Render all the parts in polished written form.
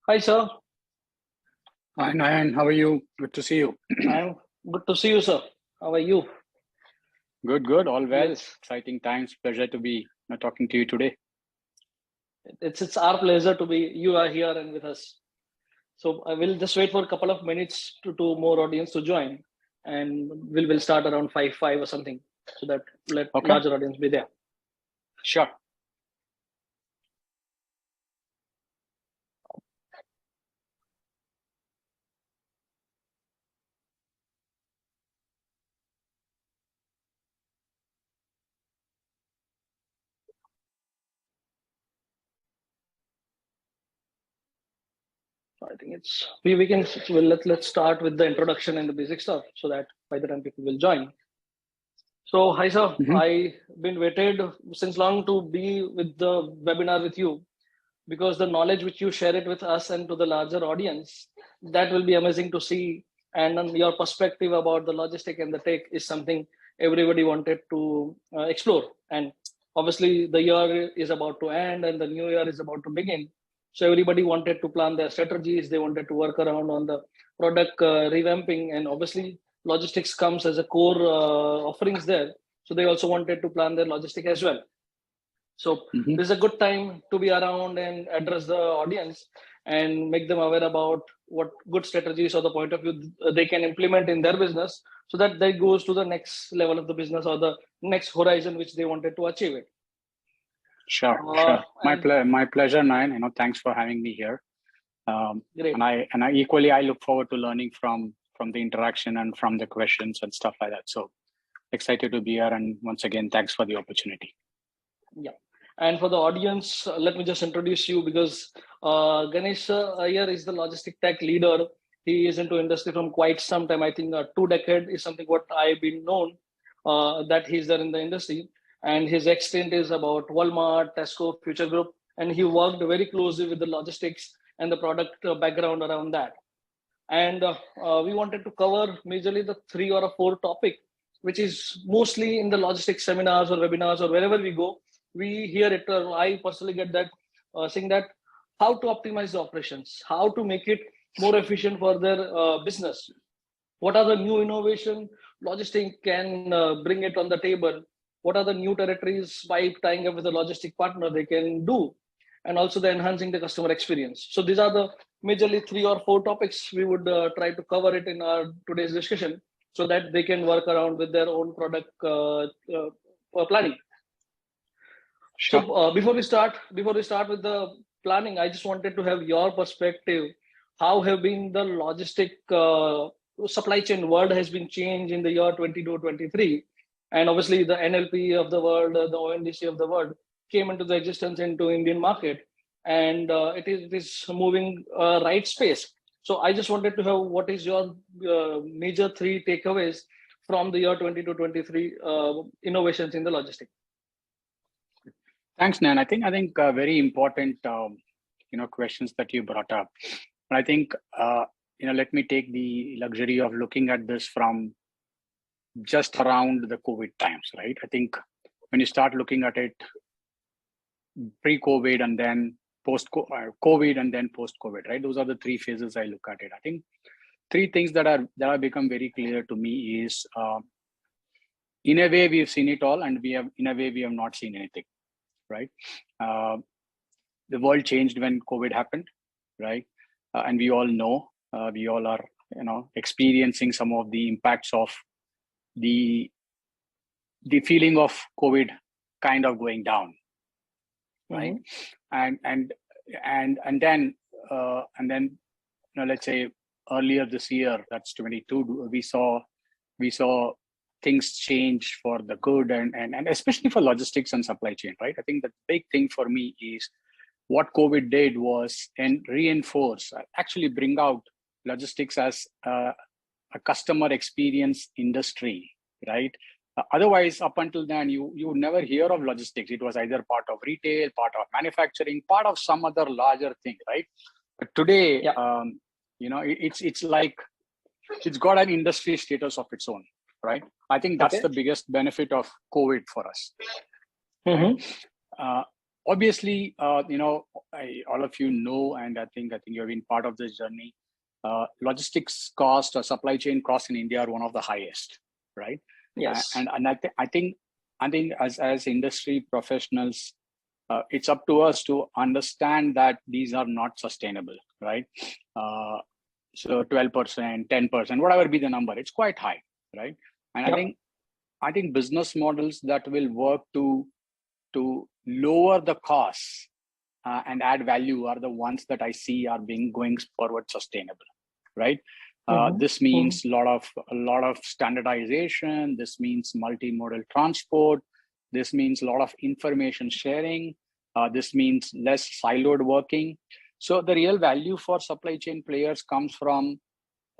Hi, sir. Hi, Nayan. How are you? Good to see you. I'm good to see you, sir. How are you? Good. All well. Yes, Exciting times. Pleasure to be talking to you today. it's our pleasure to be. You are here and with us. So I will just wait for a couple of minutes to more audience to join, and we'll start around five or something, so that let Okay. larger audience be there. Sure. I think it's we can well, let's start with the introduction and the basic stuff, so that by the time people will join. So hi, sir. Mm-hmm. I been waited since long to be with the webinar with you, because the knowledge which you share it with us and to the larger audience, that will be amazing to see. And your perspective about the logistic and the tech is something everybody wanted to explore. And obviously the year is about to end and the new year is about to begin, so everybody wanted to plan their strategies. They wanted to work around on the product revamping, and obviously logistics comes as a core offerings there, so they also wanted to plan their logistic as well. So Mm-hmm. this is a good time to be around and address the audience and make them aware about what good strategies or the point of view they can implement in their business, so that they goes to the next level of the business or the next horizon which they wanted to achieve it. Sure. My pleasure, Nayan. Thanks for having me here. Great. And I equally look forward to learning from the interaction and from the questions and stuff like that. So excited to be here, and once again, thanks for the opportunity. Yeah. And for the audience, let me just introduce you, because Ganesh here is the logistic tech leader. He is into industry from quite some time. I think 2 decades is something what I've been known that he's there in the industry. And his extent is about Walmart, Tesco, Future Group. And he worked very closely with the logistics and the product background around that. And we wanted to cover majorly the 3 or 4 topic, which is mostly in the logistics seminars or webinars or wherever we go, we hear it. I personally get that saying that how to optimize the operations, how to make it more efficient for their business. What are the new innovation logistic can bring it on the table? What are the new territories by tying up with a logistic partner they can do? And also the enhancing the customer experience. So these are the majorly 3 or 4 topics we would try to cover it in our today's discussion, so that they can work around with their own product planning. Sure. So before we start with the planning, I just wanted to have your perspective. How have been the logistic supply chain world has been changed in the year 22-23, and obviously the NLP of the world, the ONDC of the world came into the existence into Indian market, and it is moving right space. So I just wanted to have what is your major 3 takeaways from the year 22-23 innovations in the logistics. Thanks, Nan. I think very important questions that you brought up. But I think let me take the luxury of looking at this from just around the COVID times, right? I think when you start looking at it pre-COVID and then post-COVID and then post-COVID, right? Those are the 3 phases I look at it. I think 3 things that have become very clear to me is in a way we've seen it all, and in a way we have not seen anything. Right, the world changed when COVID happened, right? And we all know, we all are, experiencing some of the impacts of the feeling of COVID kind of going down, right? Mm-hmm. And then let's say earlier this year, that's 22, we saw things change for the good, and especially for logistics and supply chain, right? I think the big thing for me is what COVID did was reinforce, actually bring out logistics as a customer experience industry, right? Otherwise, up until then, you would never hear of logistics. It was either part of retail, part of manufacturing, part of some other larger thing, right? But today, it's like it's got an industry status of its own. Right. I think that's the biggest benefit of COVID for us. Mm-hmm. Right? Obviously, all of you know, and I think you have been part of this journey. Logistics cost or supply chain costs in India are one of the highest, right? Yes. And I think as industry professionals, it's up to us to understand that these are not sustainable, right? So 12%, 10%, whatever be the number, it's quite high, right? And Yep. I think business models that will work to lower the costs and add value are the ones that I see are being going forward sustainable, right? This means a lot of standardization. This means multimodal transport. This means a lot of information sharing. This means less siloed working. So the real value for supply chain players comes from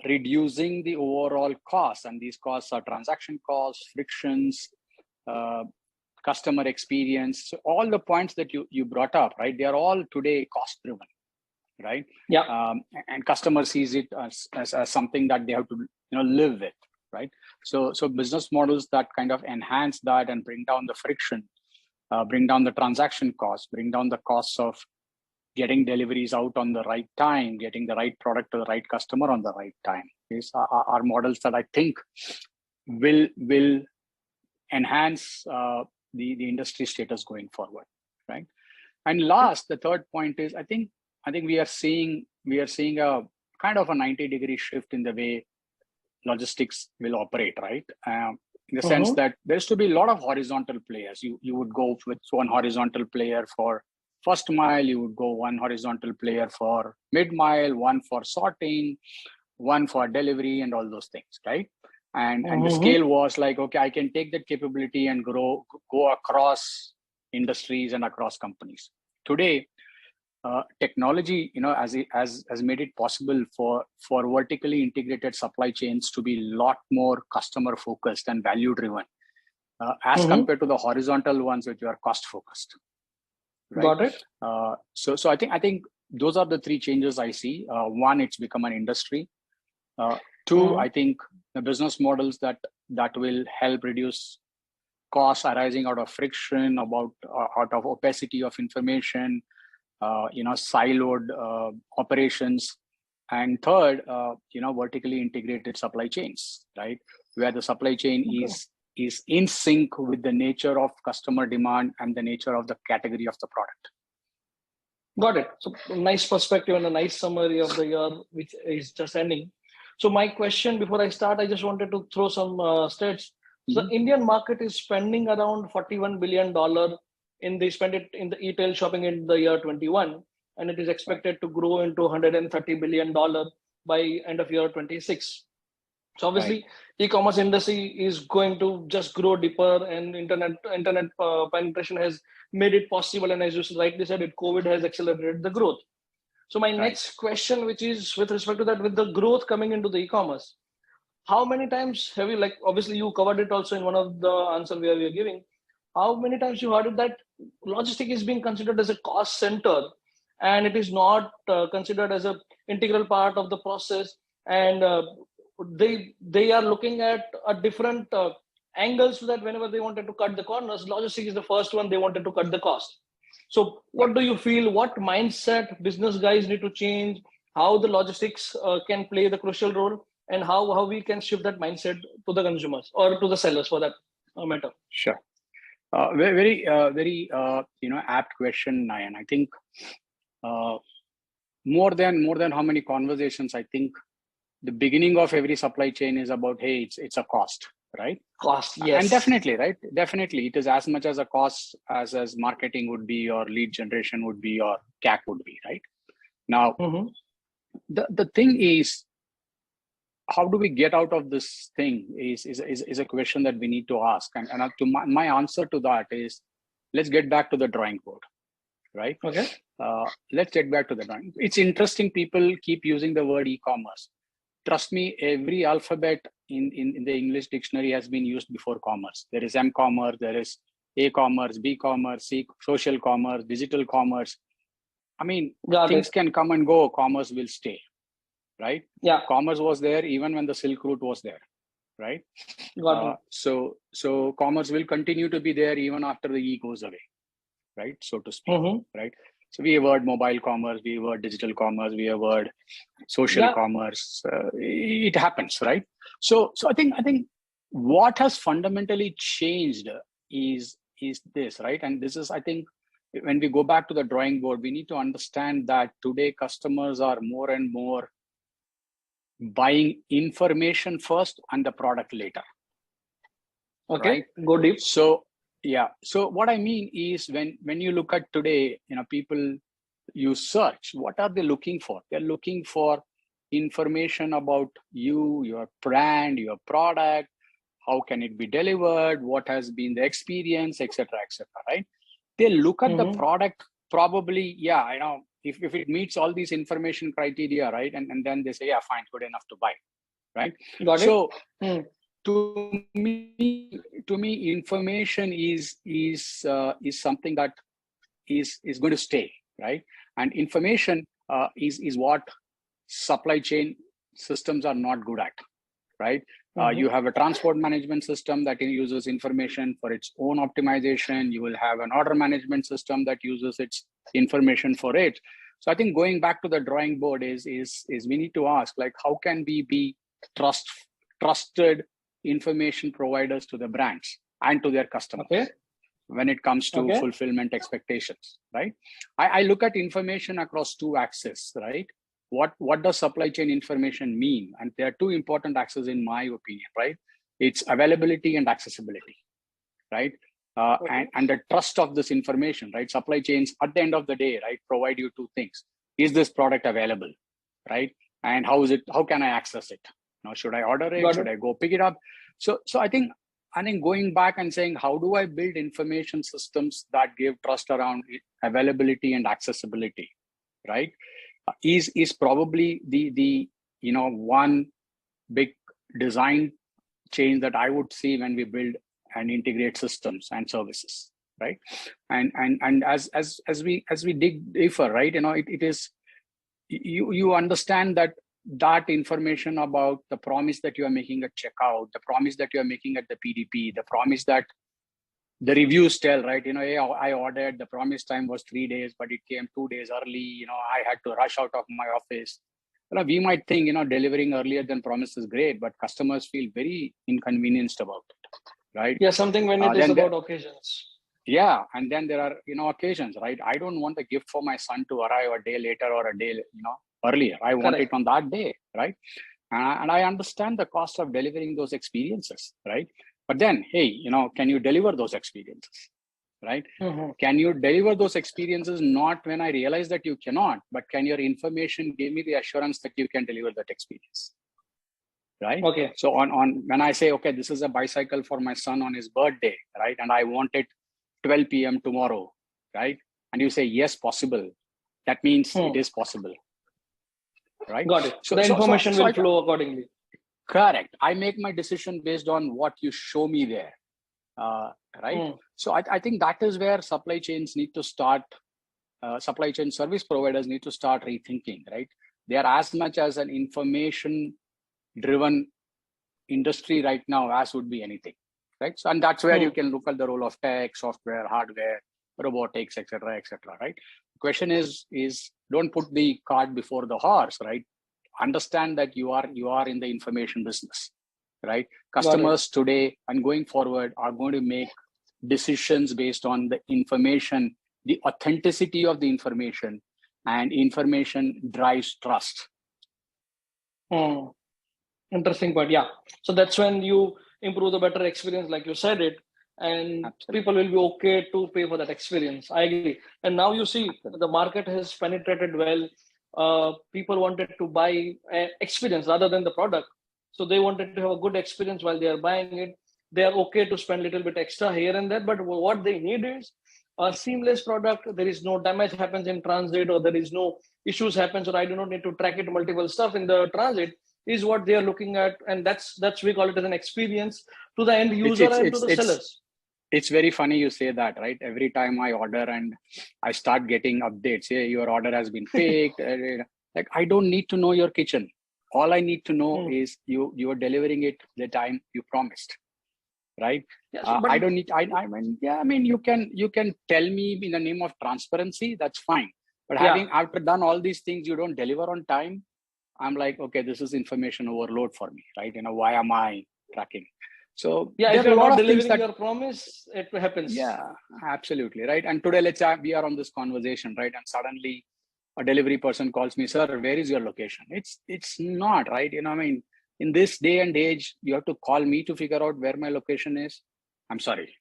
reducing the overall costs, and these costs are transaction costs, frictions, customer experience. So all the points that you brought up, right? They are all today cost driven, right? Yeah. And customer sees it as something that they have to live with, right? So business models that kind of enhance that and bring down the friction, bring down the transaction costs, bring down the costs of getting deliveries out on the right time, getting the right product to the right customer on the right time. These are models that I think will enhance the industry status going forward, right? And last, the third point is I think we are seeing a kind of a 90-degree shift in the way logistics will operate, right? In the sense that there's to be a lot of horizontal players. You would go with one horizontal player for first mile, you would go one horizontal player for mid mile, one for sorting, one for delivery, and all those things, right? And the scale was like, okay, I can take that capability and go across industries and across companies. Today, technology, has made it possible for vertically integrated supply chains to be a lot more customer focused and value driven, as compared to the horizontal ones which are cost focused. Right? Got it. So I think those are the three changes I see. One, it's become an industry. Two, I think the business models that will help reduce costs arising out of friction, out of opacity of information, siloed operations, and third, vertically integrated supply chains, right, where the supply chain is in sync with the nature of customer demand and the nature of the category of the product. Got it. So nice perspective and a nice summary of the year, which is just ending. So my question before I start, I just wanted to throw some stats. So the Indian market is spending around $41 billion in the e-tail shopping in the year 21, and it is expected to grow into $130 billion by end of year 26. So obviously, e-commerce industry is going to just grow deeper, and internet penetration has made it possible. And as you rightly said, COVID has accelerated the growth. So my next question, which is with respect to that, with the growth coming into the e-commerce, how many times have you, obviously you covered it also in one of the answer where we are giving, how many times you heard it that logistic is being considered as a cost center and it is not considered as an integral part of the process, and they are looking at a different angles, so that whenever they wanted to cut the corners, logistic is the first one they wanted to cut the cost. So what do you feel, what mindset business guys need to change, how the logistics can play the crucial role, and how we can shift that mindset to the consumers or to the sellers for that matter? Sure. Very apt question, Nayan. I think more than how many conversations, I think the beginning of every supply chain is about, hey, it's a cost, right? Cost, yes. And definitely, right? Definitely, it is as much as a cost as marketing would be, or lead generation would be, or CAC would be, right? Now, the thing is, how do we get out of this thing is a question that we need to ask. And to my answer to that is, let's get back to the drawing board, right? Okay. Let's get back to the drawing. It's interesting, people keep using the word e-commerce. Trust me, every alphabet in the English dictionary has been used before commerce. There is m-commerce, there is a-commerce, b-commerce, social commerce, digital commerce. I mean, things can come and go, commerce will stay, right? Yeah. Commerce was there even when the Silk Route was there, right? So commerce will continue to be there even after the E goes away, right? So to speak, right? So we have heard mobile commerce, we have heard digital commerce, we have heard social commerce. It happens, right? So I think what has fundamentally changed is this, right? And this is, I think, when we go back to the drawing board, we need to understand that today customers are more and more buying information first and the product later. Okay, right? Go deep. So what I mean is, when you look at today, people use search. What are they looking for? They're looking for information about you, your brand, your product, how can it be delivered, what has been the experience, etc., right? They look at the product, probably, if it meets all these information criteria, right? And then they say, yeah, fine, good enough to buy, right? Got so it. to me, information is something that is going to stay, right? And information is what supply chain systems are not good at, right? You have a transport management system that uses information for its own optimization. You will have an order management system that uses its information for it. So I think going back to the drawing board is we need to ask, like, how can we be trusted information providers to the brands and to their customers when it comes to fulfillment expectations, right? I look at information across two axes, right? What does supply chain information mean? And there are two important axes in my opinion, right? It's availability and accessibility, right? And the trust of this information, right? Supply chains at the end of the day, right, provide you two things. Is this product available, right? And how can I access it? Now, should I order it? Should I go pick it up? So I think going back and saying, how do I build information systems that give trust around availability and accessibility, right? Is probably the one big design change that I would see when we build and integrate systems and services, right? And as we dig deeper, right, it is, you understand that information about the promise that you are making at checkout, the promise that you are making at the PDP, the promise that the reviews tell, right? Hey, I ordered, the promise time was 3 days, but it came 2 days early. I had to rush out of my office. We might think, delivering earlier than promised is great, but customers feel very inconvenienced about it, right? Yeah, something when it is about occasions. Yeah, and then there are, occasions, right? I don't want the gift for my son to arrive a day later or a day, earlier. I want it on that day, right? And I understand the cost of delivering those experiences, right? But then, hey, can you deliver those experiences, right? Can you deliver those experiences not when I realize that you cannot, but can your information give me the assurance that you can deliver that experience, right? Okay. So on when I say, okay, this is a bicycle for my son on his birthday, right? And I want it 12 p.m. tomorrow, right? And you say, yes, possible. That means it is possible, right? Got it. So the information will flow accordingly. Correct. I make my decision based on what you show me there, right? So I think that is where supply chains need to start, supply chain service providers need to start rethinking, right? They are as much as an information-driven industry right now as would be anything, right? So, and that's where you can look at the role of tech, software, hardware, robotics, etc., right? The question is don't put the cart before the horse, right? Understand that you are in the information business, right? Customers today and going forward are going to make decisions based on the information, the authenticity of the information, and information drives trust. Interesting point. Yeah. So that's when you improve the better experience, like you said it, and people will be okay to pay for that experience. I agree. And now you see the market has penetrated well. People wanted to buy experience rather than the product. So they wanted to have a good experience while they are buying it. They are okay to spend a little bit extra here and there, but what they need is a seamless product. There is no damage happens in transit, or there is no issues happens, or I do not need to track it multiple stuff in the transit, is what they are looking at. And that's we call it as an experience to the end user and to the sellers. It's very funny you say that, right? Every time I order and I start getting updates, hey, your order has been picked. Like, I don't need to know your kitchen. All I need to know is you are delivering it the time you promised, right? Yes, I don't need. I mean, yeah. I mean, you can tell me in the name of transparency. That's fine. But yeah, having after done all these things, you don't deliver on time. I'm like, okay, this is information overload for me, right? Why am I tracking? So yeah. there If are a you're lot not of things delivering that, your promise, it happens. yeah, absolutely, right. And today, let's say we are on this conversation, right? And suddenly, a delivery person calls me, sir, where is your location? It's not right. I mean, in this day and age, you have to call me to figure out where my location is. I'm sorry,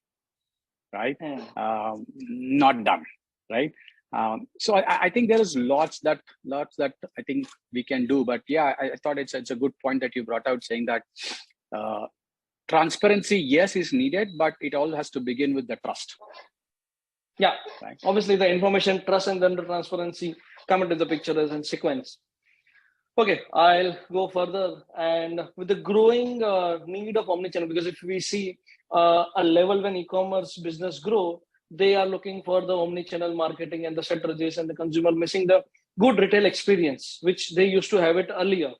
right? Hmm. Not done, right? So I think there is lots that I think we can do. But yeah, I thought it's a good point that you brought out, saying that uh, transparency, yes, is needed, but it all has to begin with the trust, Yeah, right? obviously the information, trust, and then the transparency come into the picture as in sequence. Okay, I'll go further. And with the growing need of omnichannel, because if we see a level when e-commerce business grow, they are looking for the omnichannel marketing and the strategies, and the consumer missing the good retail experience, which they used to have it earlier.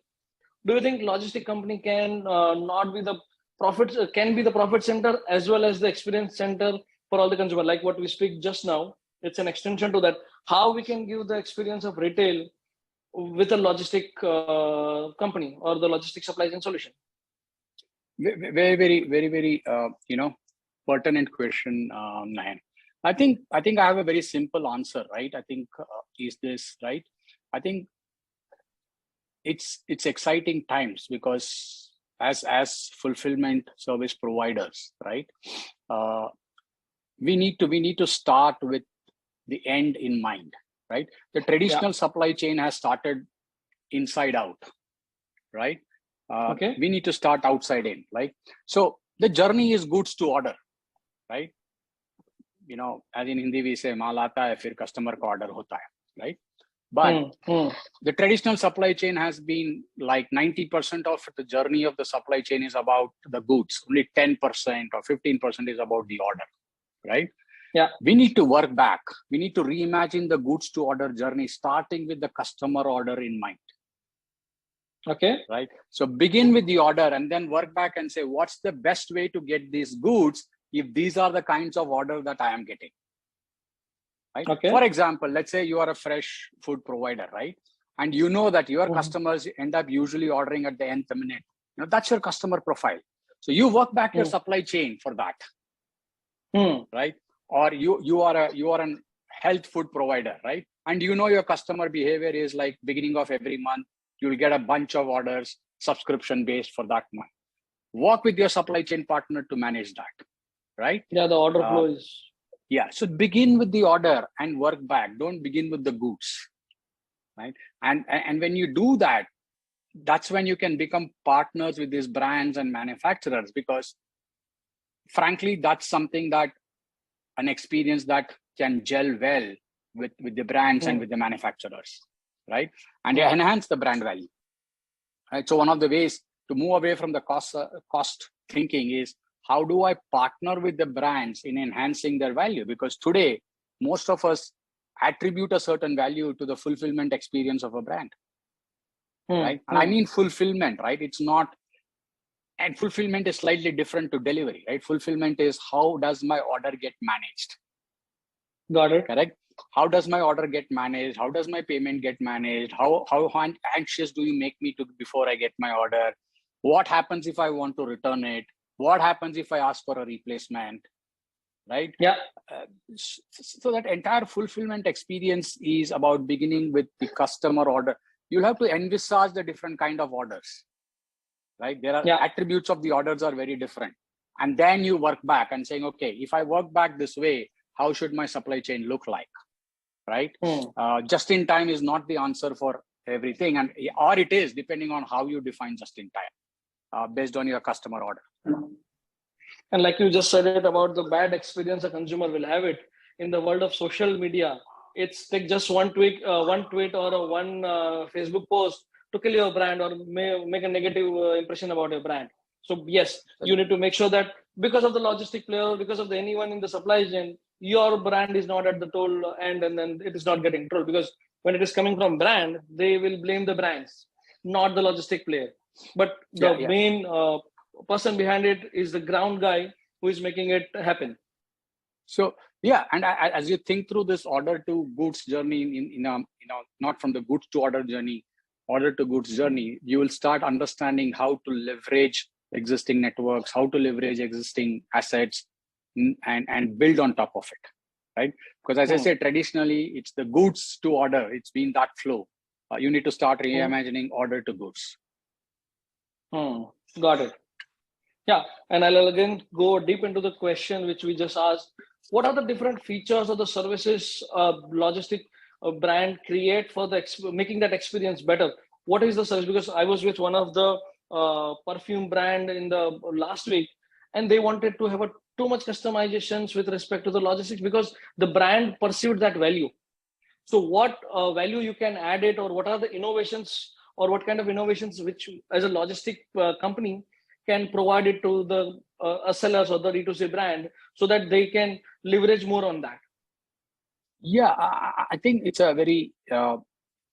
Do you think logistic company can not be the profit, can be the profit center as well as the experience center for all the consumer? Like what we speak just now, it's an extension to that. How we can give the experience of retail with a logistic company or the logistic supply chain solution? Very, very, very, very, pertinent question, Nayan. I think I have a very simple answer, right? I think is this right? I think it's exciting times because as fulfillment service providers, right? Uh, we need to start with the end in mind, right? The Yeah. traditional supply chain has started inside out, right? Okay. We need to start outside in, like, so the journey is goods to order, right? As in Hindi we say maal aata hai fir customer ko order hota hai, right? But Hmm. the traditional supply chain has been like 90% of the journey of the supply chain is about the goods. Only 10% or 15% is about the order, right? Yeah. We need to work back. We need to reimagine the goods to order journey, starting with the customer order in mind, Okay. right? So begin with the order and then work back and say, what's the best way to get these goods if these are the kinds of order that I am getting, right? Okay. For example, let's say you are a fresh food provider, right? And you know that your customers end up usually ordering at the nth minute. That's your customer profile. So you work back your supply chain for that, right? Or you are an health food provider, right? And your customer behavior is like beginning of every month, you'll get a bunch of orders, subscription based for that month. Work with your supply chain partner to manage that, right? Yeah, the order flow is. Yeah, so begin with the order and work back. Don't begin with the goods, right? And when you do that, that's when you can become partners with these brands and manufacturers, because frankly, that's something that an experience that can gel well with the brands and with the manufacturers, right? And enhance the brand value, right? So one of the ways to move away from the cost thinking is, how do I partner with the brands in enhancing their value? Because today, most of us attribute a certain value to the fulfillment experience of a brand, right? And I mean fulfillment, right? It's not, and fulfillment is slightly different to delivery, right? Fulfillment is, how does my order get managed? Got it. Correct? How does my order get managed? How does my payment get managed? How anxious do you make me to before I get my order? What happens if I want to return it? What happens if I ask for a replacement? Right? Yeah. So that entire fulfillment experience is about beginning with the customer order. You'll have to envisage the different kind of orders, right? There are attributes of the orders are very different. And then you work back and saying, okay, if I work back this way, how should my supply chain look like, right? Just in time is not the answer for everything, or it is, depending on how you define just in time, based on your customer order. And like you just said it about the bad experience a consumer will have it in the world of social media. It's like just one tweet or one Facebook post to kill your brand or make a negative impression about your brand. So yes, you need to make sure that because of the logistic player, because of anyone in the supply chain, your brand is not at the toll end, and then it is not getting trolled. Because when it is coming from brand, they will blame the brands, not the logistic player. But the main person behind it is the ground guy who is making it happen. So yeah, and as you think through this order to goods journey, not from the goods to order journey, order to goods journey, you will start understanding how to leverage existing networks, how to leverage existing assets, and build on top of it, right? Because as I said, traditionally it's the goods to order. It's been that flow. You need to start reimagining order to goods. Got it. Yeah, and I'll again go deep into the question which we just asked. What are the different features of the services logistic brand create for the making that experience better? What is the service? Because I was with one of the perfume brand in the last week, and they wanted to have too much customizations with respect to the logistics because the brand perceived that value. So what value you can add it, or what are the innovations, or what kind of innovations which as a logistic company can provide it to the sellers or the D2C brand so that they can leverage more on that? Yeah, I think it's a very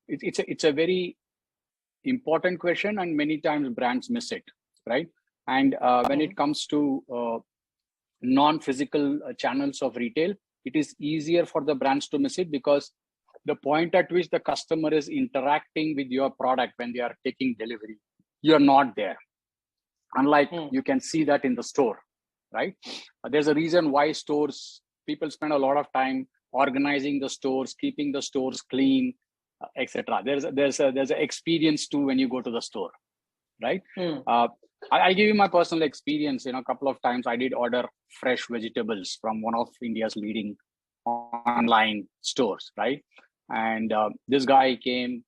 it's a very important question, and many times brands miss it, right? And when it comes to non-physical channels of retail, it is easier for the brands to miss it because the point at which the customer is interacting with your product when they are taking delivery, you're not there. Unlike you can see that in the store, right? There's a reason why people spend a lot of time organizing the stores, keeping the stores clean, etc. There's an experience too when you go to the store, right? I'll give you my personal experience. A couple of times I did order fresh vegetables from one of India's leading online stores, right? And this guy came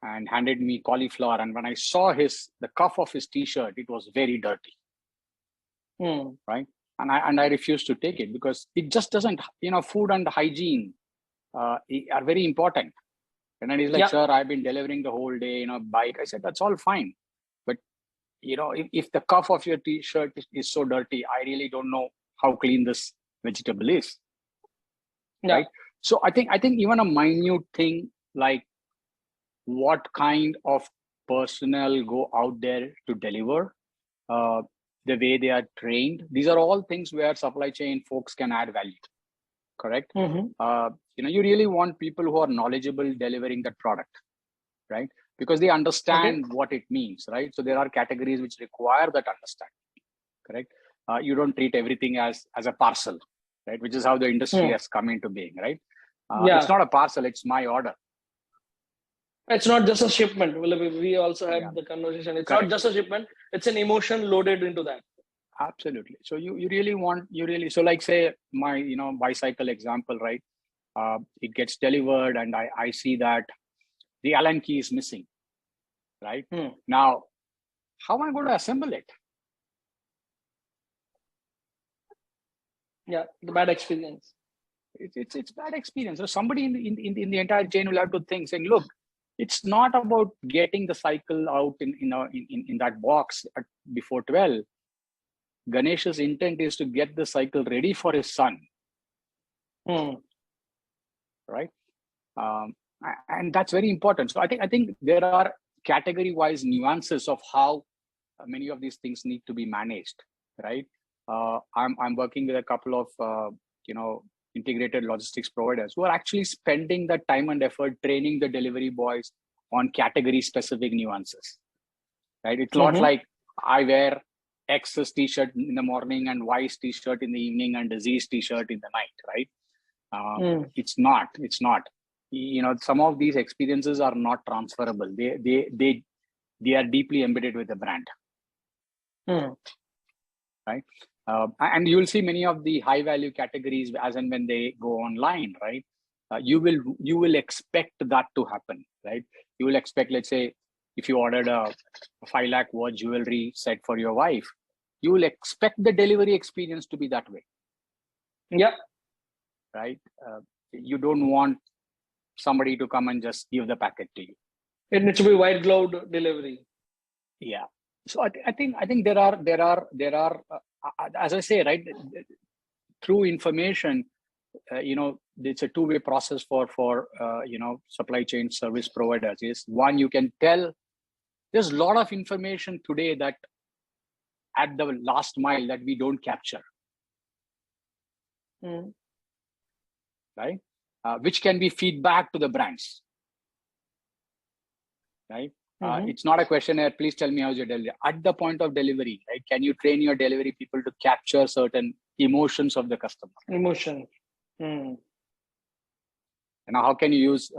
and handed me cauliflower, and when I saw the cuff of his t-shirt, it was very dirty, right? And I refused to take it because it just doesn't. Food and hygiene are very important. And then he's like, "Sir, I've been delivering the whole day, bike." I said, "That's all fine, but if the cuff of your t-shirt is so dirty, I really don't know how clean this vegetable is." Right? So I think even a minute thing like what kind of personnel go out there to deliver, the way they are trained, these are all things where supply chain folks can add value. Correct? You really want people who are knowledgeable delivering that product, right? Because they understand what it means, right? So there are categories which require that understanding, correct? You don't treat everything as a parcel, right? Which is how the industry has come into being, right? It's not a parcel, it's my order. It's not just a shipment. We also had the conversation. It's not just a shipment, it's an emotion loaded into that. Absolutely. So you really, so like say my, bicycle example, right? It gets delivered and I see that the Allen key is missing, right? Now, how am I going to assemble it? Yeah, the bad experience. It's bad experience. So somebody in the entire chain will have to think, saying, look, it's not about getting the cycle out in that box before 12. Ganesh's intent is to get the cycle ready for his son, right? And that's very important. So I think there are category-wise nuances of how many of these things need to be managed, right? I'm working with a couple of integrated logistics providers who are actually spending the time and effort training the delivery boys on category-specific nuances, right? It's not like I wear X's t-shirt in the morning and Y's t-shirt in the evening and Z's t-shirt in the night, right? It's not. Some of these experiences are not transferable. They are deeply embedded with the brand, right? And you will see many of the high value categories as and when they go online, right? You will expect that to happen, right? You will expect, let's say, if you ordered a 5 lakh worth jewelry set for your wife, you will expect the delivery experience to be that way. Yeah. Right? You don't want somebody to come and just give the packet to you. It needs to be white gloved delivery. Yeah. So I think there are as I say, right, through information, it's a two-way process for supply chain service providers. Is one, you can tell there's a lot of information today that at the last mile that we don't capture, Mm. right? Which can be feedback to the brands, right? It's not a questionnaire. Please tell me how's your delivery. At the point of delivery, right? Can you train your delivery people to capture certain emotions of the customer? Emotion. Mm. And how can you use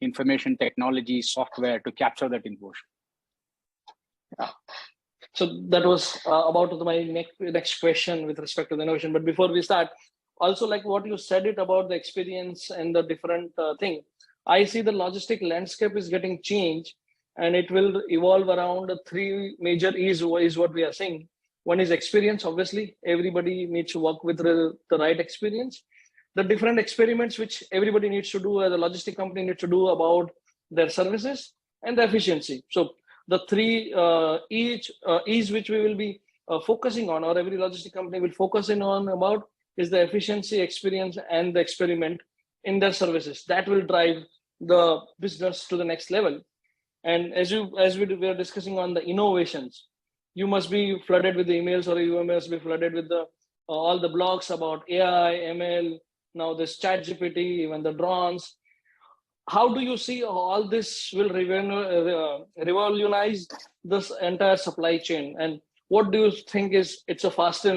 information technology software to capture that emotion? Yeah. So that was about my next question with respect to the innovation. But before we start, also like what you said it about the experience and the different thing, I see the logistic landscape is getting changed, and it will evolve around three major is what we are seeing. One is experience. Obviously, everybody needs to work with the right experience. The different experiments which everybody needs to do, as a logistic company needs to do about their services, and the efficiency. So the three each is which we will be focusing on, or every logistic company will focus in on about, is the efficiency, experience, and the experiment in their services. That will drive the business to the next level. And we are discussing on the innovations, you must be flooded with the emails, or you must be flooded with the all the blogs about AI, ML, now this chat GPT, even the drones. How do you see all this will revolutionize this entire supply chain? And what do you think is it's a faster,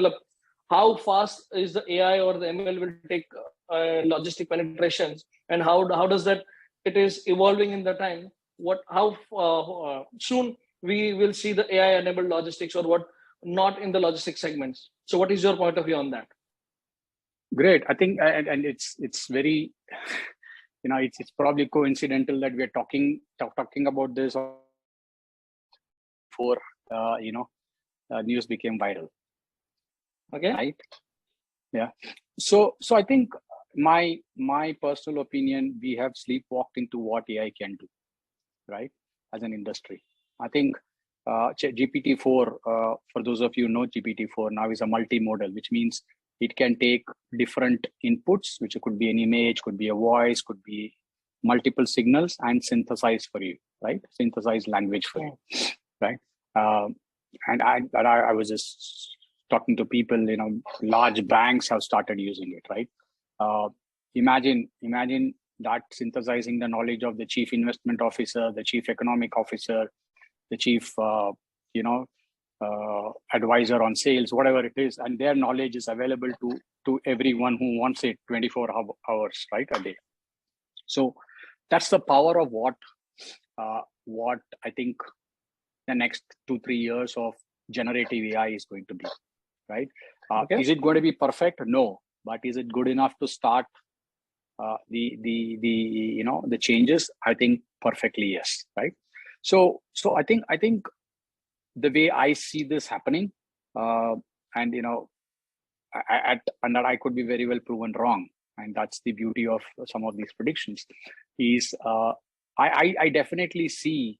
how fast is the AI or the ML will take logistic penetrations, and how does that it is evolving in the time? What how soon we will see the AI enabled logistics, or what not in the logistics segments? So what is your point of view on that? Great. I think, and it's very, it's probably coincidental that we're talking about this before news became viral. Okay. Right. Yeah. So I think my personal opinion, we have sleepwalked into what AI can do, right? As an industry, I think GPT-4, for those of you who know, GPT-4 now is a multimodal, which means it can take different inputs, which could be an image, could be a voice, could be multiple signals, and synthesize for you, right? Synthesize language for you, right? And I was just talking to people, large banks have started using it, right? Imagine that synthesizing the knowledge of the chief investment officer, the chief economic officer, the chief, advisor on sales, whatever it is, and their knowledge is available to everyone who wants it 24 hours, right, a day. So that's the power of what I think the next 2-3 years of generative AI is going to be, right? Okay. Is it going to be perfect? No, but is it good enough to start the changes? I think perfectly yes, right? So I think the way I see this happening, and that I could be very well proven wrong, and that's the beauty of some of these predictions, is I definitely see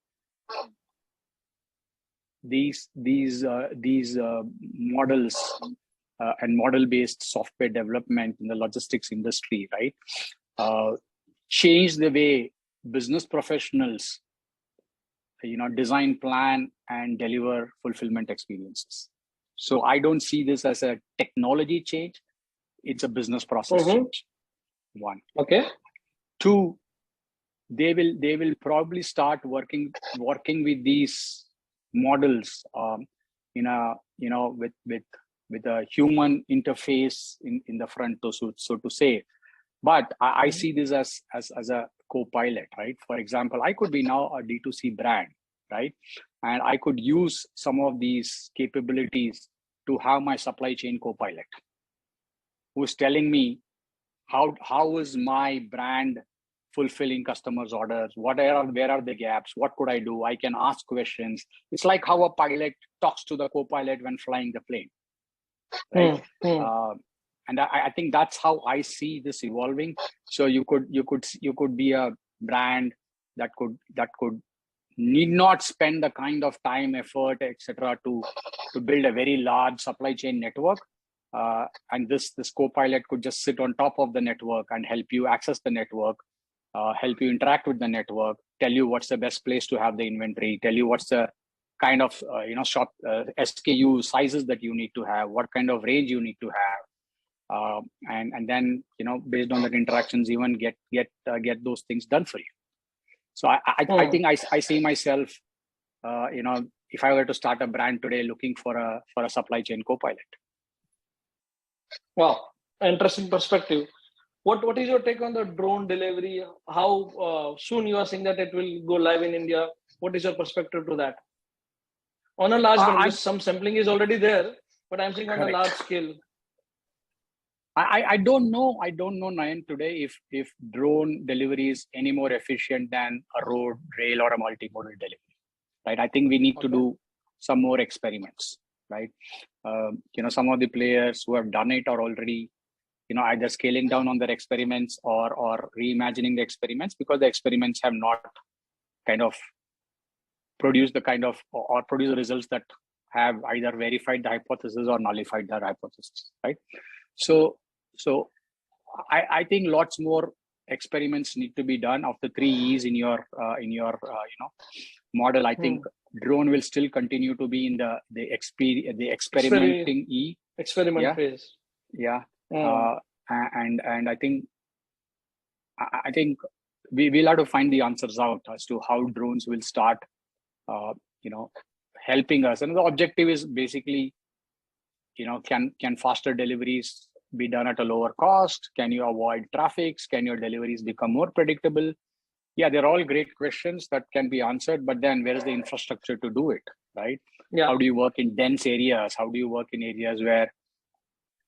these models and model-based software development in the logistics industry, right? Change the way business professionals, design, plan, and deliver fulfillment experiences. So I don't see this as a technology change; it's a business process change. One. Okay. Two, they will probably start working with these models with a human interface in the front, so to say. But I see this as a co-pilot, right? For example, I could be now a D2C brand, right? And I could use some of these capabilities to have my supply chain co-pilot, who's telling me how is my brand fulfilling customers' orders, where are the gaps, what could I do? I can ask questions. It's like how a pilot talks to the co-pilot when flying the plane, right? And I think that's how I see this evolving. So you could be a brand that could need not spend the kind of time, effort, etc., to build a very large supply chain network. And this co-pilot could just sit on top of the network and help you access the network, help you interact with the network, tell you what's the best place to have the inventory, tell you what's the kind of shop SKU sizes that you need to have, what kind of range you need to have, and then based on that interactions, even get those things done for you. So I think I see myself, if I were to start a brand today, looking for a supply chain co-pilot. Wow, interesting perspective. What is your take on the drone delivery? How soon you are saying that it will go live in India? What is your perspective to that? On a large scale, because some sampling is already there, but I'm saying on a large scale. I don't know, Nayan, today if drone delivery is any more efficient than a road, rail, or a multimodal delivery, right? I think we need to do some more experiments, right? Some of the players who have done it are already, either scaling down on their experiments or reimagining the experiments, because the experiments have not kind of produced the kind of, or produce the results that have either verified the hypothesis or nullified that hypothesis, right? So I think lots more experiments need to be done of the 3 E's in your model. I think drone will still continue to be in the experimenting phase. Yeah. And I think we'll have to find the answers out as to how drones will start helping us. And the objective is basically, can faster deliveries be done at a lower cost? Can you avoid traffics? Can your deliveries become more predictable? Yeah, they're all great questions that can be answered, but then where is the infrastructure to do it, right? Yeah. How do you work in dense areas? How do you work in areas where,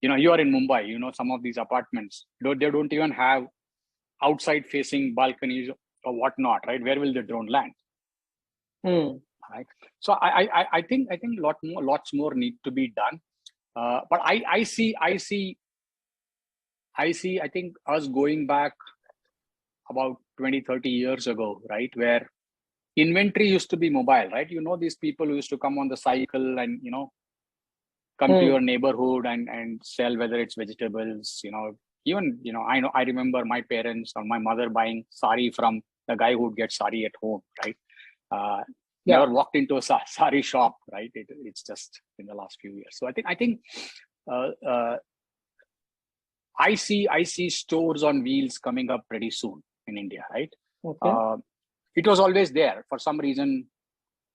you are in Mumbai, some of these apartments, they don't even have outside facing balconies or whatnot, right? Where will the drone land? Right. So I think lots more need to be done. But I think us going back about 20-30 years ago, right, where inventory used to be mobile, right? These people who used to come on the cycle and come to your neighborhood and sell, whether it's vegetables, even I remember my parents or my mother buying sari from the guy who would get sari at home, right? Never walked into a sari shop, right? It's just in the last few years. So I think I see stores on wheels coming up pretty soon in India, right? Okay. It was always there. For some reason,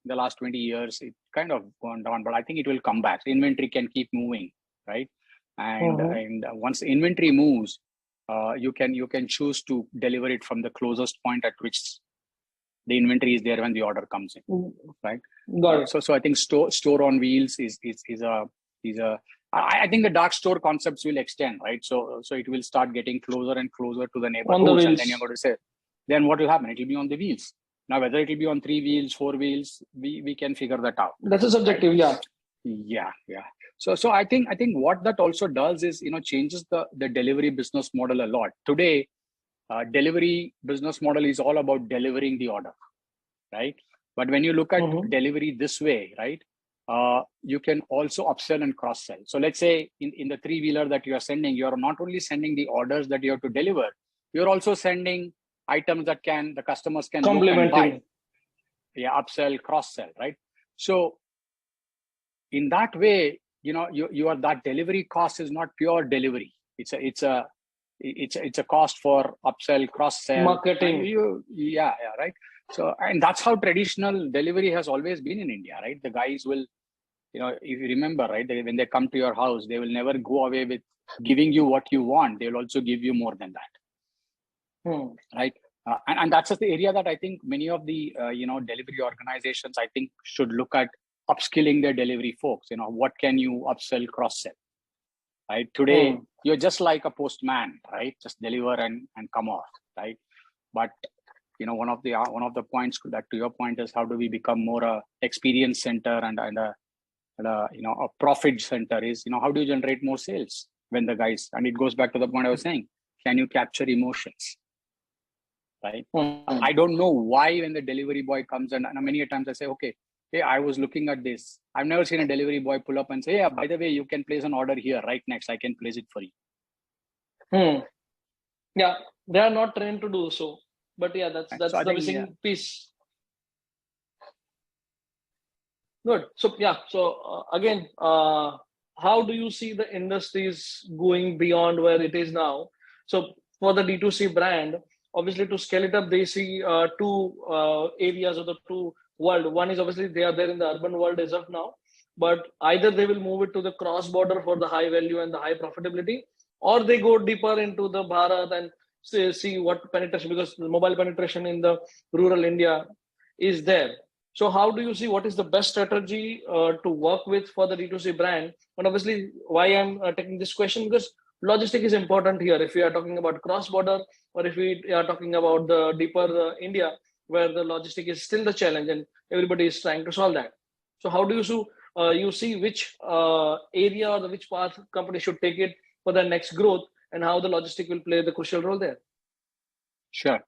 the last 20 years, it kind of gone down, but I think it will come back. Inventory can keep moving, right? And once the inventory moves, you can choose to deliver it from the closest point at which the inventory is there when the order comes in, right? Got it. So I think store on wheels is a I think the dark store concepts will extend, right? So it will start getting closer and closer to the neighborhoods, and then you're going to say, then what will happen? It will be on the wheels. Now, whether it will be on 3 wheels, 4 wheels, we can figure that out. That's a subjective, right? Yeah. So I think what that also does is changes the delivery business model a lot. Today, delivery business model is all about delivering the order, right? But when you look at delivery this way, right, you can also upsell and cross sell. So let's say in the 3-wheeler that you are sending, you are not only sending the orders that you have to deliver, you're also sending items that the customers can look and buy. Yeah, upsell, cross sell, right? So in that way, you are, that delivery cost is not pure delivery. It's a cost for upsell, cross sell, marketing. Right. So, and that's how traditional delivery has always been in India, right? The guys will, if you remember, right, when they come to your house, they will never go away with giving you what you want. They'll also give you more than that, right? And that's just the area that I think many of the delivery organizations, I think, should look at upskilling their delivery folks. What can you upsell, cross sell? Right? Today, you're just like a postman, right? Just deliver and come off, right? But one of the points that, to your point, is how do we become more a experience center and a profit center? Is how do you generate more sales when the guys? And it goes back to the point I was saying: can you capture emotions? Right? I don't know why when the delivery boy comes and many a times I say, okay, hey, I was looking at this. I've never seen a delivery boy pull up and say, yeah, by the way, you can place an order here right next. I can place it for you. Yeah, they are not trained to do so. But yeah, that's the missing piece. Good. So yeah. So again, how do you see the industries going beyond where it is now? So for the D2C brand, obviously to scale it up, they see two areas of the two world. One is obviously they are there in the urban world as of now, but either they will move it to the cross border for the high value and the high profitability, or they go deeper into the Bharat and see what penetration, because the mobile penetration in the rural India is there. So how do you see what is the best strategy to work with for the D2C brand? And obviously, why I'm taking this question, because logistic is important here. If we are talking about cross border, or if we are talking about the deeper India, where the logistic is still the challenge, and everybody is trying to solve that. So how do you see which area or which path company should take it for the next growth, and how the logistic will play the crucial role there? Sure.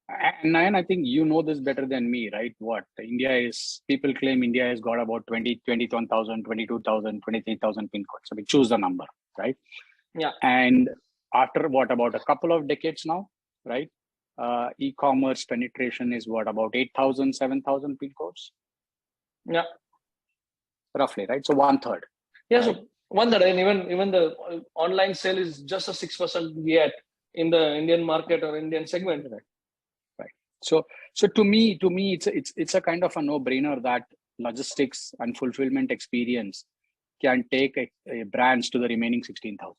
And Nayan, I think you know this better than me, right? People claim India has got about 21,000, 22,000, 23,000 pin codes. So we choose the number, right? Yeah. And after about a couple of decades now, right? E-commerce penetration is about 8,000, 7,000 pin codes? Yeah. Roughly, right? So 1/3. Yeah, right? so 1/3, and even the online sale is just a 6% yet in the Indian market or Indian segment. Right. So to me, it's a kind of a no-brainer that logistics and fulfillment experience can take a brands to the remaining 16,000.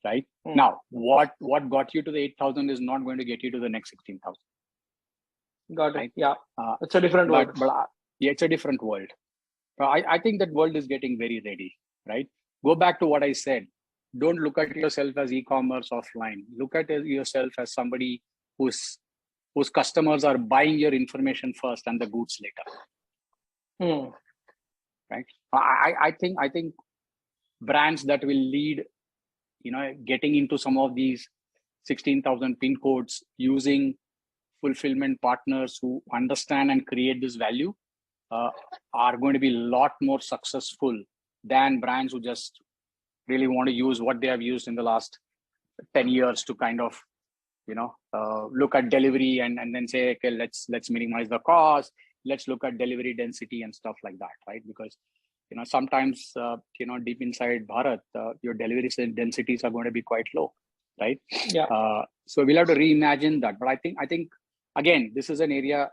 Right. Now, what got you to the 8,000 is not going to get you to the next 16,000. Got it. Right? Yeah, it's a different world. Yeah, it's a different world. I think that world is getting very ready. Right. Go back to what I said. Don't look at yourself as e-commerce offline. Look at yourself as somebody whose customers are buying your information first and the goods later. Right. I think brands that will lead, getting into some of these 16,000 pin codes using fulfillment partners who understand and create this value are going to be a lot more successful than brands who just really want to use what they have used in the last 10 years to kind of, look at delivery and then say, okay, let's minimize the cost. Let's look at delivery density and stuff like that, right? Because sometimes deep inside Bharat, your delivery densities are going to be quite low, right? Yeah. So we'll have to reimagine that. But I think again, this is an area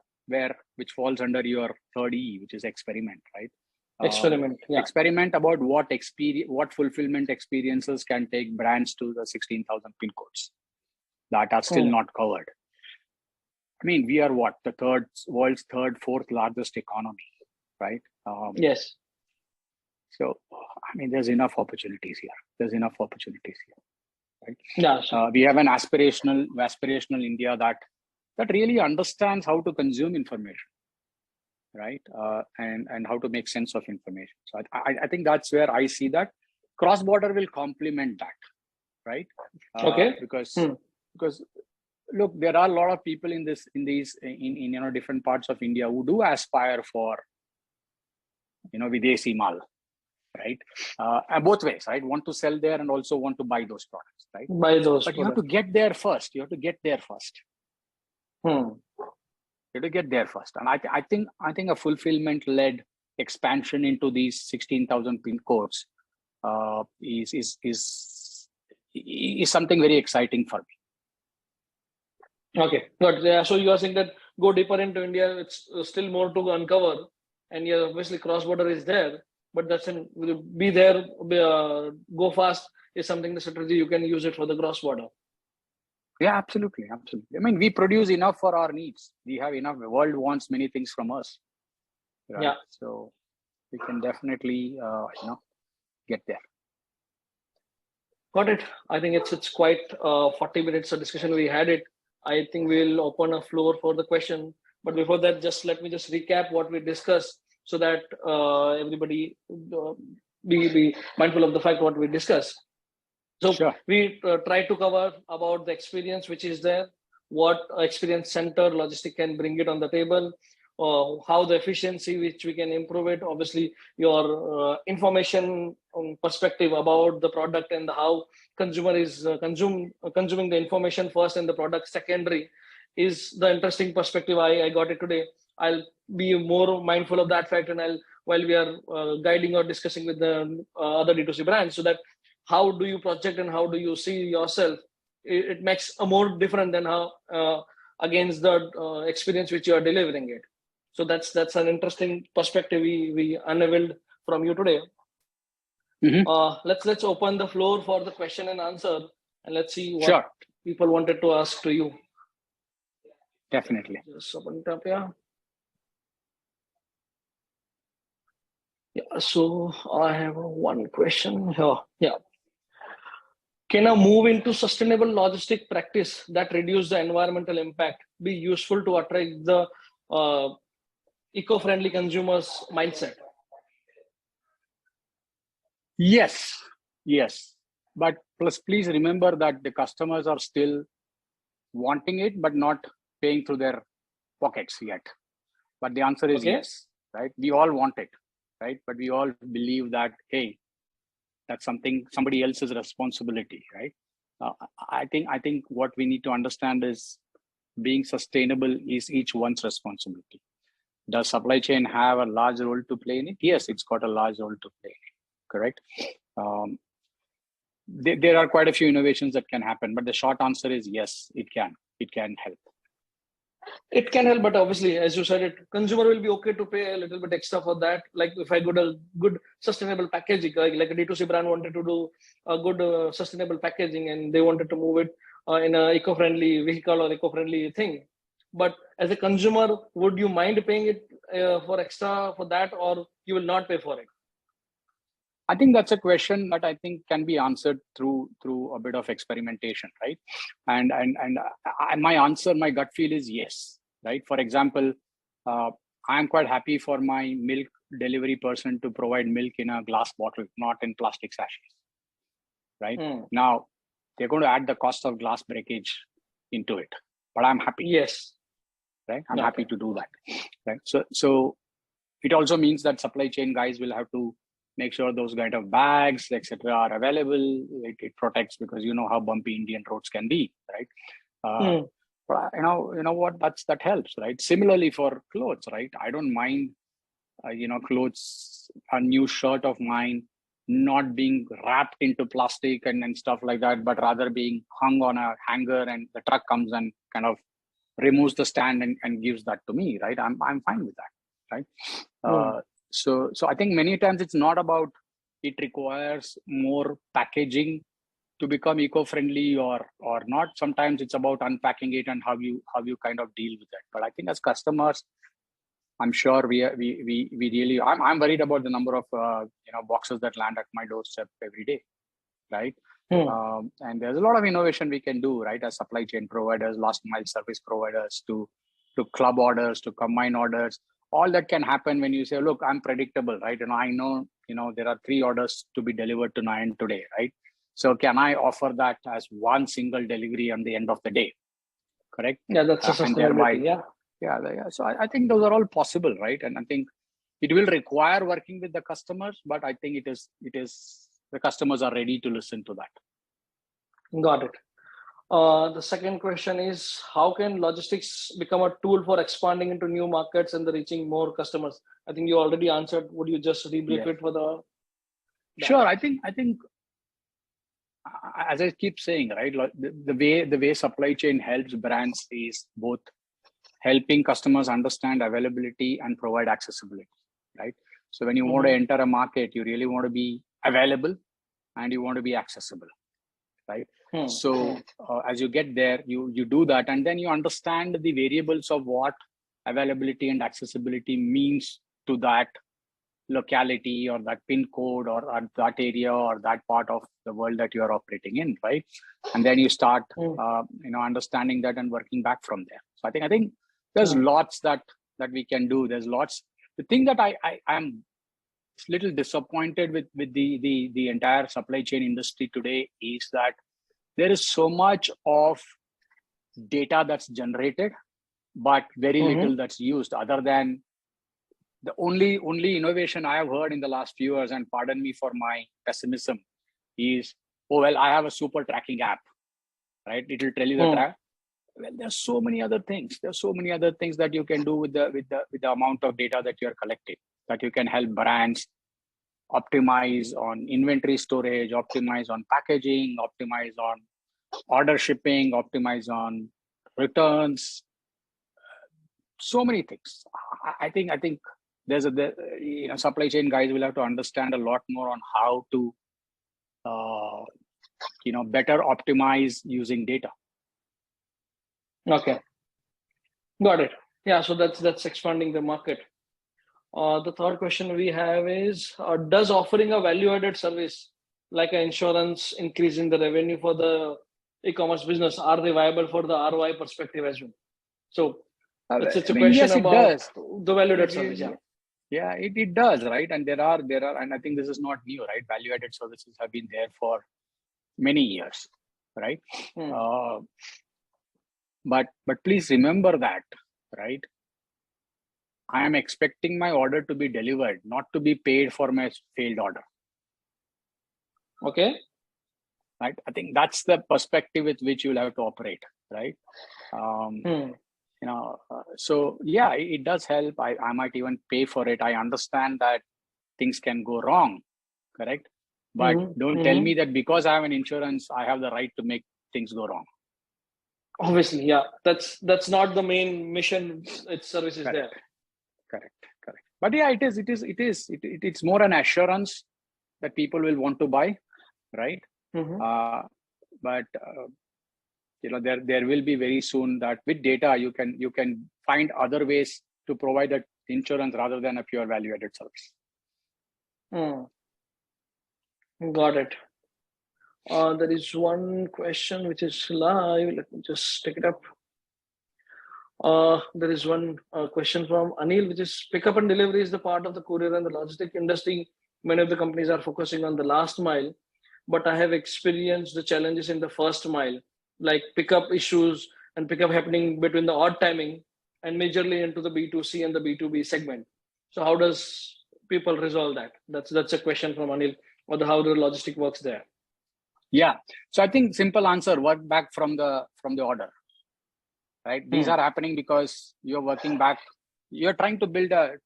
which falls under your third E, which is experiment, right? Experiment. Yeah. Experiment about what fulfillment experiences can take brands to the 16,000 pin codes that are still not covered. I mean, we are the world's fourth largest economy, right? Yes. So, I mean, there's enough opportunities here. Right? Yeah. Sure. We have an aspirational India that really understands how to consume information, right? And how to make sense of information. So I think that's where I see that cross-border will complement that, right? Okay. Because look, there are a lot of people in different parts of India who do aspire for Videsi mal, right? And both ways, right? Want to sell there and also want to buy those products, right? But you have to get there first. You have to get there first. You have to get there first. And I think a fulfillment-led expansion into these 16,000 pin codes is something very exciting for me. Okay, good. Yeah, so you are saying that go deeper into India, it's still more to uncover, and yeah, obviously cross-border is there, but be there, go fast is something, the strategy you can use it for the cross-border. Yeah, absolutely. I mean, we produce enough for our needs. We have enough. The world wants many things from us. Right? Yeah. So we can definitely, get there. Got it. I think it's quite 40 minutes of discussion we had it. I think we'll open a floor for the question. But before that, let me recap what we discussed so that everybody be mindful of the fact what we discussed. So sure. We try to cover about the experience which is there, what experience center logistic can bring it on the table, how the efficiency which we can improve it. Obviously, your information perspective about the product and how consumer is consuming the information first and the product secondary is the interesting perspective. I got it today. I'll be more mindful of that fact, and I'll while we are guiding or discussing with the other D2C brands, so that how do you project and how do you see yourself, it makes a more different than how against the experience which you are delivering it. So that's an interesting perspective we unveiled from you today. Let's open the floor for the question and answer, and let's see what people wanted to ask to you. Definitely. Just open it up, yeah. Yeah, so I have one question here. Yeah. Can a move into sustainable logistic practice that reduce the environmental impact be useful to attract the eco-friendly consumers mindset? Yes. But please remember that the customers are still wanting it, but not paying through their pockets yet. But the answer is yes, right? We all want it, right? But we all believe that, hey, that's somebody else's responsibility, right? I think what we need to understand is being sustainable is each one's responsibility. Does supply chain have a large role to play in it? Yes, it's got a large role to play in it, correct? There are quite a few innovations that can happen, but the short answer is yes, it can help. It can help, but obviously, as you said, consumer will be okay to pay a little bit extra for that. Like if I got a good sustainable packaging, like a D2C brand wanted to do a good sustainable packaging and they wanted to move it in an eco-friendly vehicle or eco-friendly thing. But as a consumer, would you mind paying it for extra for that, or you will not pay for it? I think that's a question that I think can be answered through a bit of experimentation, right? And my answer, my gut feel is yes, right? For example, I'm quite happy for my milk delivery person to provide milk in a glass bottle, not in plastic sachets, right? Now, they're going to add the cost of glass breakage into it, but I'm happy. Yes. Right? I'm happy to do that, right? So it also means that supply chain guys will have to make sure those kind of bags, etc., are available. It protects, because you know how bumpy Indian roads can be, right? But you know what? That helps, right? Similarly for clothes, right? I don't mind, clothes, a new shirt of mine not being wrapped into plastic and stuff like that, but rather being hung on a hanger, and the truck comes and kind of removes the stand and gives that to me, right? I'm fine with that, right? So I think many times it's not about it requires more packaging to become eco-friendly or not. Sometimes it's about unpacking it and how you kind of deal with it. But I think as customers, I'm sure we really, I'm worried about the number of boxes that land at my doorstep every day, right? And there's a lot of innovation we can do, right? As supply chain providers, last mile service providers, to club orders, to combine orders. All that can happen when you say, look, I'm predictable, right? And I know, there are 3 orders to be delivered to Nayan today, right? So can I offer that as one single delivery on the end of the day? Correct? Yeah, that's a sustainability. Yeah. So I think those are all possible, right? And I think it will require working with the customers, but I think it is the customers are ready to listen to that. Got it. The second question is, how can logistics become a tool for expanding into new markets and reaching more customers? I think you already answered. Would you just debrief it for the? Sure. I think as I keep saying, right, the way supply chain helps brands is both helping customers understand availability and provide accessibility, right? So when you want to enter a market, you really want to be available and you want to be accessible, right? So as you get there, you do that, and then you understand the variables of what availability and accessibility means to that locality or that pin code or that area or that part of the world that you are operating in, right? And then you start understanding that and working back from there. So I think there's lots that we can do. There's lots. The thing that I'm a little disappointed with the entire supply chain industry today is that there is so much of data that's generated, but very little that's used, other than the only innovation I have heard in the last few years, and pardon me for my pessimism, is, oh, well, I have a super tracking app, right? It will tell you the track. Well, there's so many other things. There's so many other things that you can do with the amount of data that you're collecting. that you can help brands optimize on inventory storage, optimize on packaging, optimize on order shipping, optimize on returns, so many things. I think there's supply chain guys will have to understand a lot more on how to better optimize using data. Okay, got it. Yeah, so that's expanding the market. The third question we have is, does offering a value-added service like an insurance increasing the revenue for the e-commerce business, are they viable for the ROI perspective as well? So it's a question yes, it about does. the value-added service. Yeah, it does, right? And there are, and I think this is not new, right? Value-added services have been there for many years, right? But please remember that, right? I am expecting my order to be delivered, not to be paid for my failed order. Okay. Right. I think that's the perspective with which you'll have to operate, right? So yeah, it does help. I might even pay for it. I understand that things can go wrong, correct? But don't tell me that because I have an insurance, I have the right to make things go wrong. Obviously, yeah. That's not the main mission. Its service is there. Correct. But yeah, it's more an assurance that people will want to buy, right? But there will be very soon that with data you can find other ways to provide that insurance rather than a pure value-added service. Got it. There is one question which is live. Let me just take it up. There is one question from Anil, which is, pickup and delivery is the part of the courier and the logistic industry. Many of the companies are focusing on the last mile, but I have experienced the challenges in the first mile, like pickup issues and pickup happening between the odd timing and majorly into the B2C and the B2B segment. So how does people resolve that? That's a question from Anil, or how the logistic works there. Yeah. So I think simple answer, work back from the order. Right? These are happening because you're working back. You're trying to build a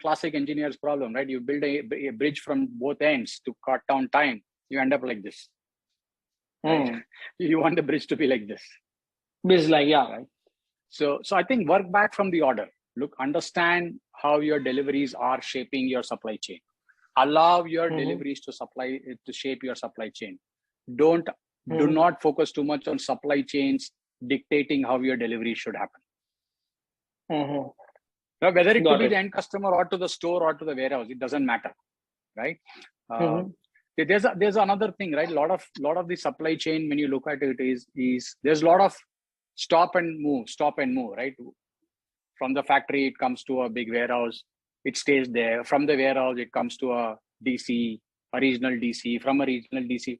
classic engineer's problem, right? You build a bridge from both ends to cut down time. You end up like this. Right? You want the bridge to be like this. Right? So I think work back from the order. Look, understand how your deliveries are shaping your supply chain. Allow your deliveries to shape your supply chain. Do not focus too much on supply chains dictating how your delivery should happen. Now, whether it could be the end customer or to the store or to the warehouse, it doesn't matter, right? There's another thing, right? A lot of the supply chain, when you look at it, is there's a lot of stop and move, right? From the factory, it comes to a big warehouse, it stays there. From the warehouse, it comes to a DC, a regional DC. From a regional DC,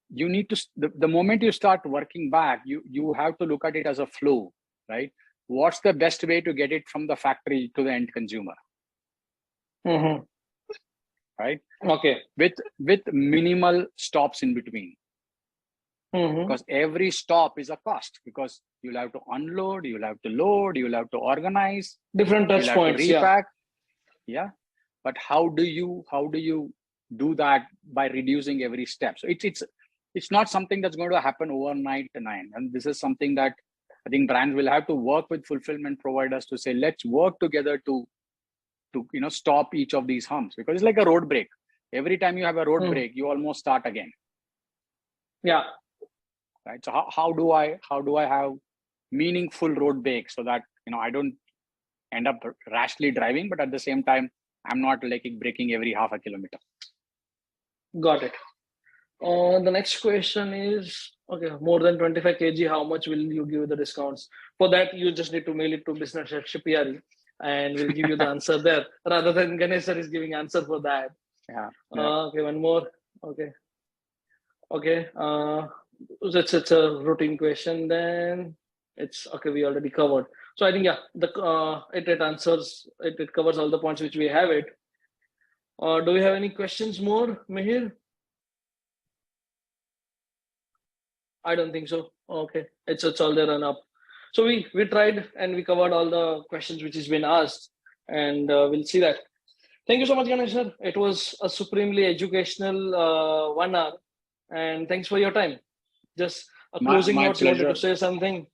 you need to, the moment you start working back, you have to look at it as a flow, right? What's the best way to get it from the factory to the end consumer? Right? Okay. With minimal stops in between. Because every stop is a cost, because you'll have to unload, you'll have to load, you'll have to organize. Different touch points, repack. Yeah. But how do you do that by reducing every step? So it's not something that's going to happen overnight, Nayan. And this is something that I think brands will have to work with fulfillment providers to say, let's work together to stop each of these humps, because it's like a road break. Every time you have a road break, you almost start again. Yeah. Right. So how do I have meaningful road breaks so that I don't end up rashly driving, but at the same time I'm not like braking every half a kilometer. Got it. The next question is, okay, more than 25 kg, how much will you give the discounts? For that, you just need to mail it to business at Shipyaari, and we'll give you the answer there, rather than Ganesh sir is giving answer for that. Yeah. Okay, one more. Okay. It's a routine question then. It's okay, we already covered. So I think, yeah, it answers, it covers all the points which we have it. Do we have any questions more, Mihir? I don't think so. Okay, it's all there and up. So we tried and we covered all the questions which has been asked, and we'll see that. Thank you so much, Ganesh sir. It was a supremely educational 1 hour, and thanks for your time. Just a closing My notes. You wanted pleasure. to say something?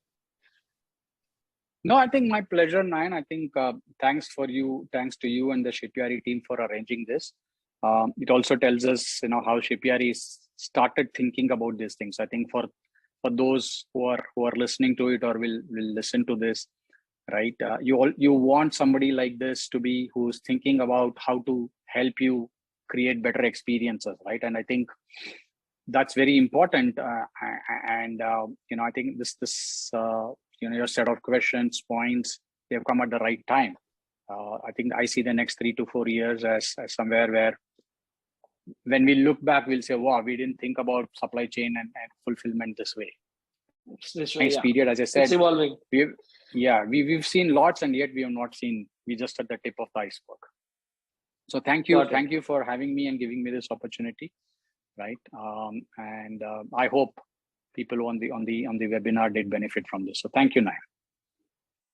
No, I think my pleasure, Nayan. I think thanks to you and the Shipyaari team for arranging this. It also tells us, how Shipyaari started thinking about these things. I think for those who are listening to it or will listen to this, right? You want somebody like this to be who's thinking about how to help you create better experiences, right? And I think that's very important. And I think this your set of questions, points, they've come at the right time. I think I see the next 3 to 4 years as somewhere where when we look back, we'll say, wow, we didn't think about supply chain and fulfillment this way. This way, Nice yeah. period, as I said. It's evolving. We've seen lots, and yet we have not seen. We just at the tip of the iceberg. So thank you for having me and giving me this opportunity, right? And I hope people on the webinar did benefit from this. So thank you, Nayan.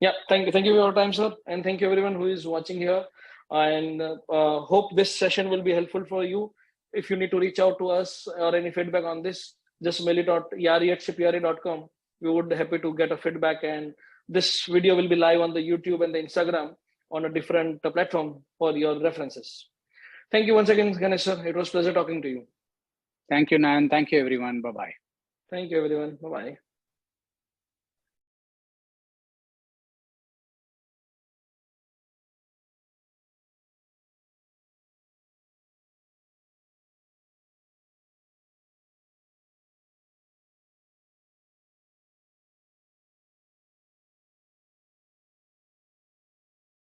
Yeah, thank you for your time, sir, and thank you everyone who is watching here. And hope this session will be helpful for you. If you need to reach out to us or any feedback on this, just mail it out YaariAcademy.com. We would be happy to get a feedback, and this video will be live on the YouTube and the Instagram on a different platform for your references. Thank you once again, Ganesh sir. It was a pleasure talking to you. Thank you, Nayan. Thank you, everyone. Bye-bye. Thank you, everyone. Bye-bye.